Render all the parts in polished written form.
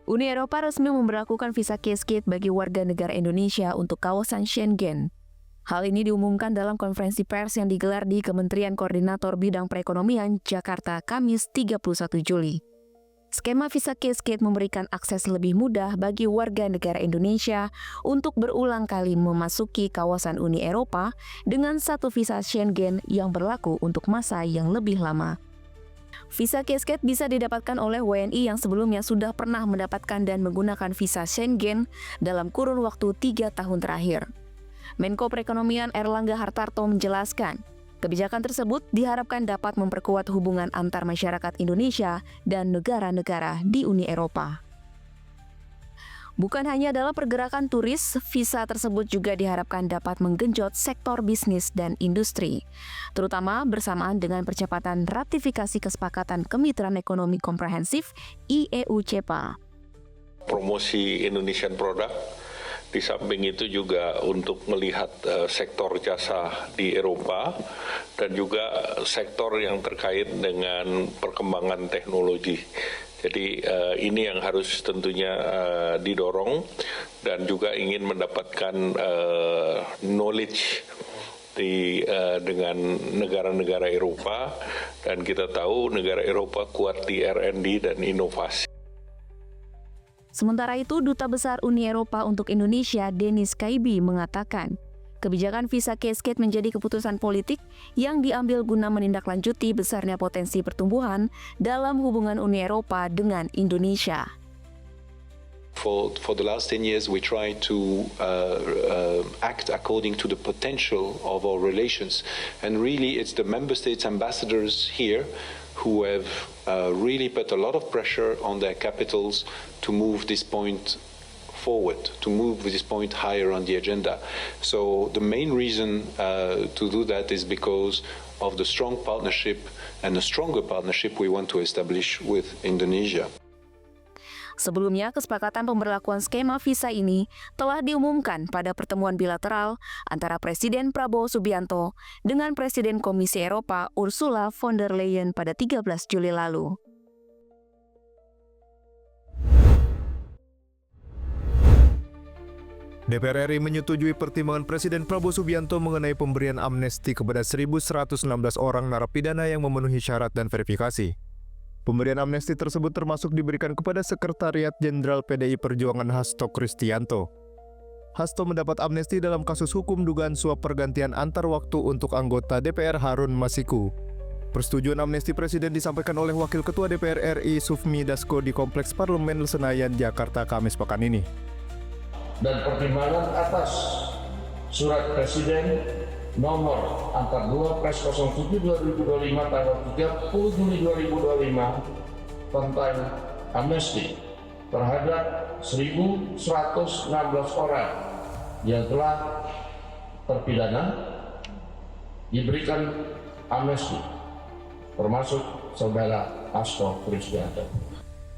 Uni Eropa resmi memberlakukan visa Cascade bagi warga negara Indonesia untuk kawasan Schengen. Hal ini diumumkan dalam konferensi pers yang digelar di Kementerian Koordinator Bidang Perekonomian, Jakarta, Kamis 31 Juli. Skema visa Cascade memberikan akses lebih mudah bagi warga negara Indonesia untuk berulang kali memasuki kawasan Uni Eropa dengan satu visa Schengen yang berlaku untuk masa yang lebih lama. Visa Cascade bisa didapatkan oleh WNI yang sebelumnya sudah pernah mendapatkan dan menggunakan visa Schengen dalam kurun waktu 3 tahun terakhir. Menko Perekonomian Erlangga Hartarto menjelaskan, kebijakan tersebut diharapkan dapat memperkuat hubungan antar masyarakat Indonesia dan negara-negara di Uni Eropa. Bukan hanya dalam pergerakan turis, visa tersebut juga diharapkan dapat menggenjot sektor bisnis dan industri, terutama bersamaan dengan percepatan ratifikasi Kesepakatan Kemitraan Ekonomi Komprehensif IEU-CEPA. Promosi Indonesian product, di samping itu juga untuk melihat sektor jasa di Eropa dan juga sektor yang terkait dengan perkembangan teknologi. Jadi ini yang harus tentunya didorong dan juga ingin mendapatkan knowledge dengan negara-negara Eropa, dan kita tahu negara Eropa kuat di R&D dan inovasi. Sementara itu, Duta Besar Uni Eropa untuk Indonesia, Denis Kaibi, mengatakan, kebijakan visa Cascade menjadi keputusan politik yang diambil guna menindaklanjuti besarnya potensi pertumbuhan dalam hubungan Uni Eropa dengan Indonesia. For the last 10 years, we try to act according to the potential of our relations. And really, it's the member states ambassadors here who have really put a lot of pressure on their capitals to move this point forward, to move this point higher on the agenda. So the main reason to do that is because of the strong partnership and a stronger partnership we want to establish with Indonesia. Sebelumnya, kesepakatan pemberlakuan skema visa ini telah diumumkan pada pertemuan bilateral antara Presiden Prabowo Subianto dengan Presiden Komisi Eropa Ursula von der Leyen pada 13 Juli lalu. DPR RI menyetujui pertimbangan Presiden Prabowo Subianto mengenai pemberian amnesti kepada 1.116 orang narapidana yang memenuhi syarat dan verifikasi. Pemberian amnesti tersebut termasuk diberikan kepada Sekretariat Jenderal PDI Perjuangan Hasto Kristianto. Hasto mendapat amnesti dalam kasus hukum dugaan suap pergantian antar waktu untuk anggota DPR Harun Masiku. Persetujuan amnesti Presiden disampaikan oleh Wakil Ketua DPR RI Sufmi Dasko di Kompleks Parlemen Senayan, Jakarta, Kamis pekan ini. Dan pertimbangan atas Surat Presiden nomor angka 2/07/2025 tanggal 30 Juli 2025 tentang amnesti terhadap 1.116 orang yang telah terpidana diberikan amnesti, termasuk saudara Hasto Kristianto.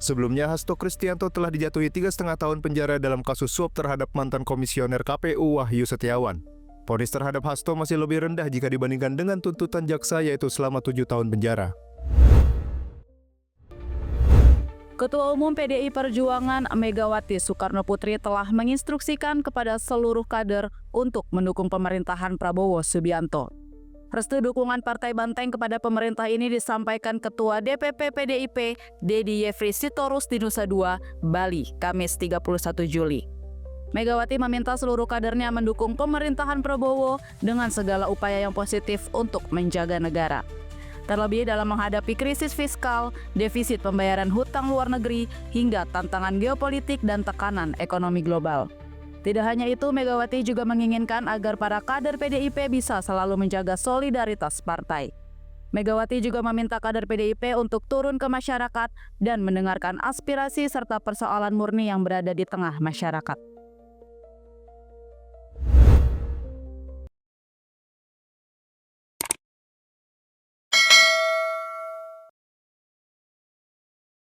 Sebelumnya, Hasto Kristianto telah dijatuhi 3,5 tahun penjara dalam kasus suap terhadap mantan komisioner KPU Wahyu Setiawan. Vonis terhadap Hasto masih lebih rendah jika dibandingkan dengan tuntutan jaksa, yaitu selama 7 tahun penjara. Ketua Umum PDI Perjuangan Megawati Soekarnoputri telah menginstruksikan kepada seluruh kader untuk mendukung pemerintahan Prabowo Subianto. Restu dukungan Partai Banteng kepada pemerintah ini disampaikan Ketua DPP PDIP Dedi Yefri Sitorus di Nusa Dua, Bali, Kamis 31 Juli. Megawati meminta seluruh kadernya mendukung pemerintahan Prabowo dengan segala upaya yang positif untuk menjaga negara. Terlebih dalam menghadapi krisis fiskal, defisit pembayaran hutang luar negeri, hingga tantangan geopolitik dan tekanan ekonomi global. Tidak hanya itu, Megawati juga menginginkan agar para kader PDIP bisa selalu menjaga solidaritas partai. Megawati juga meminta kader PDIP untuk turun ke masyarakat dan mendengarkan aspirasi serta persoalan murni yang berada di tengah masyarakat.